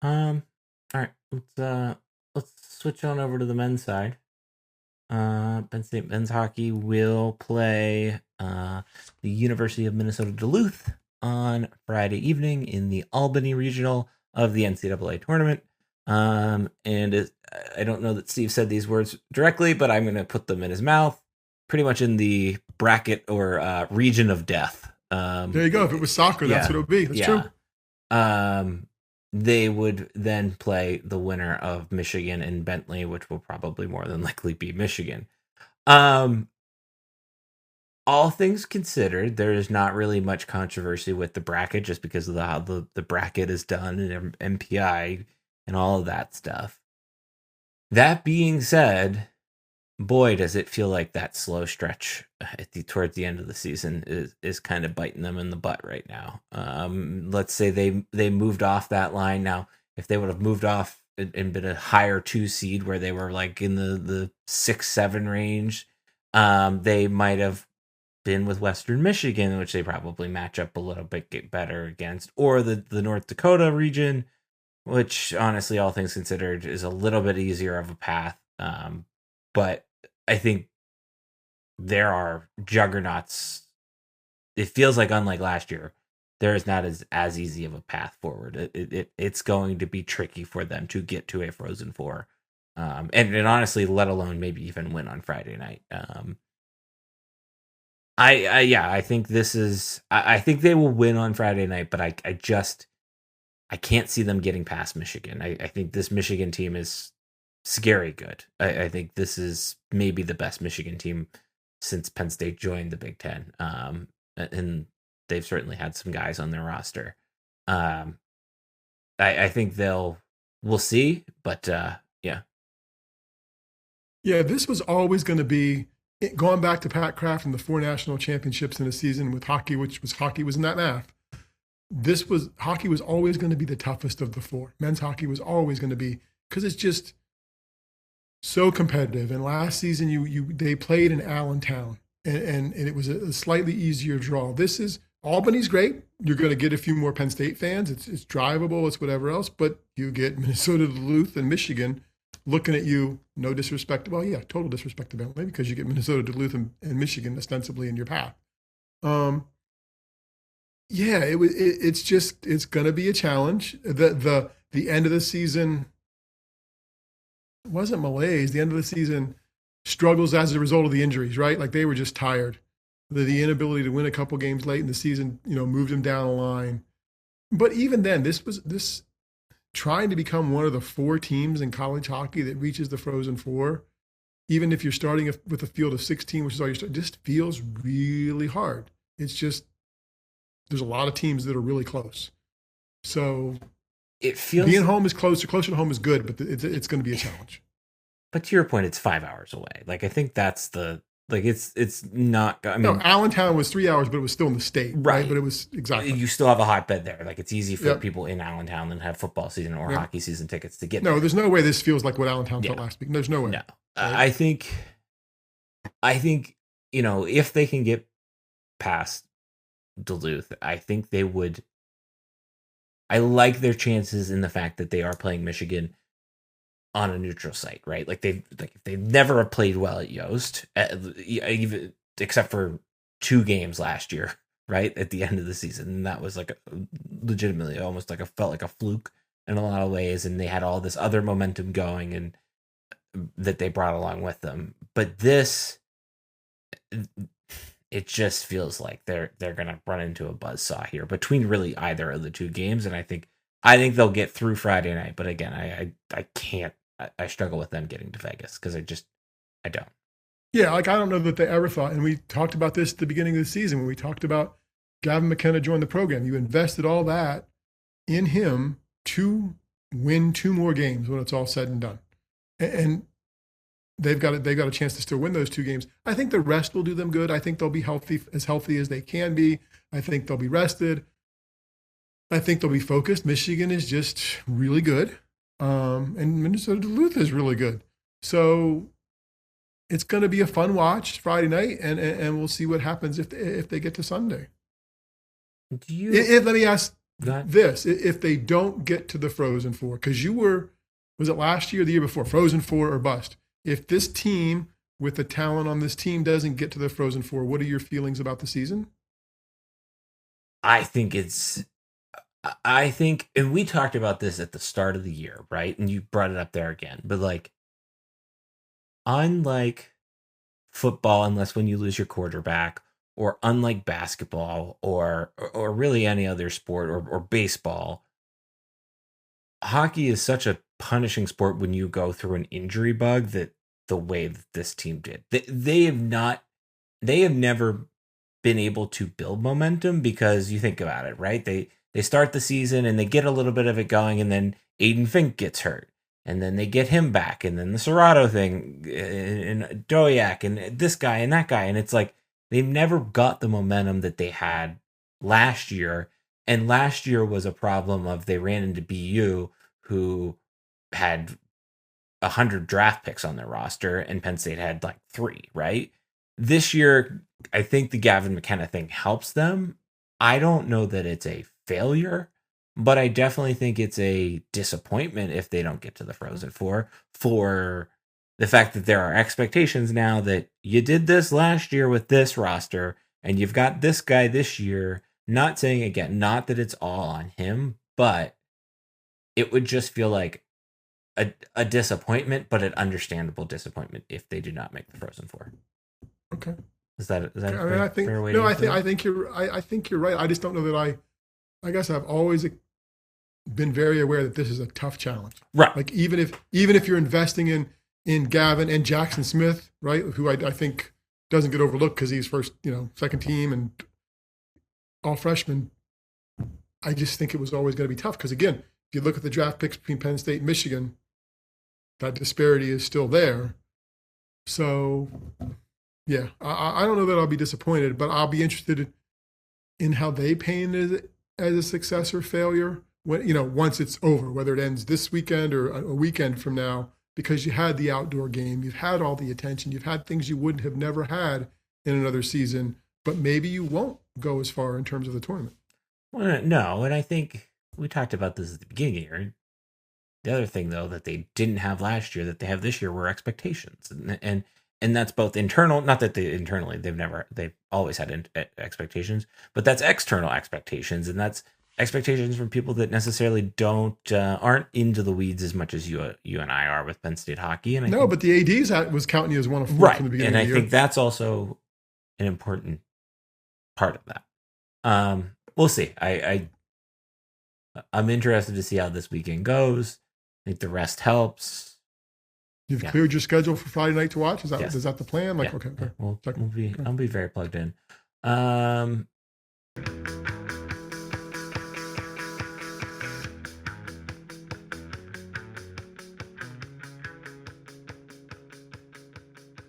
All right. Let's switch on over to the men's side. Penn State men's hockey will play the University of Minnesota-Duluth on Friday evening in the Albany Regional of the NCAA Tournament. I don't know that Steve said these words directly, but I'm going to put them in his mouth. Pretty much in the bracket or region of death. There you go. If it was soccer, that's what it would be. That's true. They would then play the winner of Michigan and Bentley, which will probably more than likely be Michigan. All things considered, there is not really much controversy with the bracket just because of how the bracket is done and MPI and all of that stuff. That being said, boy, does it feel like that slow stretch towards the end of the season is kind of biting them in the butt right now. Let's say they moved off that line. Now, if they would have moved off and been a higher 2 seed where they were like in the 6-7 range, they might have been with Western Michigan, which they probably match up a little bit better against, or the North Dakota region, which honestly, all things considered, is a little bit easier of a path. But I think there are juggernauts. It feels like, unlike last year, there is not as easy of a path forward. It's going to be tricky for them to get to a Frozen Four, and honestly, let alone maybe even win on Friday night. I think this is. I think they will win on Friday night, but I can't see them getting past Michigan. I think this Michigan team is scary good. I think this is maybe the best Michigan team since Penn State joined the Big Ten. And they've certainly had some guys on their roster. I think we'll see, but yeah. Yeah, this was always going to be, going back to Pat Kraft and the 4 national championships in a season with hockey, hockey was in that math. Hockey was always going to be the toughest of the 4. Men's hockey was always going to be, because it's just so competitive. And last season, they played in Allentown, and it was a slightly easier draw. Albany's great. You're going to get a few more Penn State fans. It's drivable. It's whatever else. But you get Minnesota-Duluth and Michigan looking at you. No disrespect. Well, yeah, total disrespect to Bentley, because you get Minnesota-Duluth and Michigan ostensibly in your path. Yeah, it's going to be a challenge. The end of the season wasn't malaise. The end of the season struggles as a result of the injuries, right? Like, they were just tired. The inability to win a couple games late in the season, moved them down the line. But even then, this trying to become one of the 4 teams in college hockey that reaches the Frozen Four, even if you're starting with a field of 16, which is all just feels really hard. It's just, there's a lot of teams that are really close. So it feels being home is closer to home is good, but it's going to be a challenge. But to your point, it's 5 hours away. Like, I think that's it's not. I mean, no, Allentown was 3 hours, but it was still in the state, right? But it was exactly. You still have a hotbed there. Like, it's easy for people in Allentown that have football season or hockey season tickets to get. No, there's no way this feels like what Allentown felt last week. There's no way. No, right? I think if they can get past Duluth, I think they would. I like their chances in the fact that they are playing Michigan on a neutral site, right? Like, they've never played well at Yost, even except for 2 games last year, right at the end of the season, and that was like legitimately almost like felt like a fluke in a lot of ways, and they had all this other momentum going and that they brought along with them. But this, it just feels like they're gonna run into a buzzsaw here between really either of the 2 games, and I think they'll get through Friday night. But again, I can't. I struggle with them getting to Vegas because I don't. Yeah, like, I don't know that they ever thought, and we talked about this at the beginning of the season when we talked about Gavin McKenna joined the program. You invested all that in him to win 2 more games when it's all said and done, and they've got a chance to still win those 2 games. I think the rest will do them good. I think they'll be healthy as they can be. I think they'll be rested. I think they'll be focused. Michigan is just really good. And Minnesota-Duluth is really good. So it's going to be a fun watch Friday night, and we'll see what happens if they get to Sunday. Let me ask this, if they don't get to the Frozen Four, because was it last year or the year before, Frozen Four or bust? If this team, with the talent on this team, doesn't get to the Frozen Four, what are your feelings about the season? I think, and we talked about this at the start of the year, right? And you brought it up there again, but like, unlike football, unless when you lose your quarterback, or unlike basketball, or really any other sport, or baseball, hockey is such a punishing sport when you go through an injury bug that the way that this team did, they have never been able to build momentum, because you think about it, right? They start the season and they get a little bit of it going, and then Aiden Fink gets hurt, and then they get him back, and then the Serrato thing, and Doyak, and this guy and that guy, and it's like they've never got the momentum that they had last year. And last year was a problem of they ran into BU, who had 100 draft picks on their roster, and Penn State had like 3, right? This year, I think the Gavin McKenna thing helps them. I don't know that it's a failure, but I definitely think it's a disappointment if they don't get to the Frozen Four, for the fact that there are expectations now that you did this last year with this roster, and you've got this guy this year. Not saying, again, not that it's all on him, but it would just feel like a disappointment, but an understandable disappointment if they do not make the Frozen Four. Okay. Is that I mean, I think, fair way no, to I think you're right. I just don't know that I guess I've always been very aware that this is a tough challenge. Right. Like even if you're investing in Gavin and Jackson Smith, right, who I think doesn't get overlooked because he's second team and all freshmen, I just think it was always going to be tough, because again, if you look at the draft picks between Penn State and Michigan, that disparity is still there. So yeah, I don't know that I'll be disappointed, but I'll be interested in how they paint it as a success or failure when, once it's over, whether it ends this weekend or a weekend from now, because you had the outdoor game, you've had all the attention, you've had things you wouldn't have never had in another season, but maybe you won't go as far in terms of the tournament. Well, no, and I think we talked about this at the beginning here. The other thing, though, that they didn't have last year that they have this year were expectations, and that's both internal. Not that they internally they've always had expectations, but that's external expectations, and that's expectations from people that necessarily aren't into the weeds as much as you and I are with Penn State hockey. And but the ADs was counting you as one of 4 from the beginning and of the year. I think that's also an important part of that. We'll see. I'm interested to see how this weekend goes. I think the rest helps. You've cleared your schedule for Friday night to watch? Is that Yes. the plan? Like, yeah. okay. I'll be very plugged in.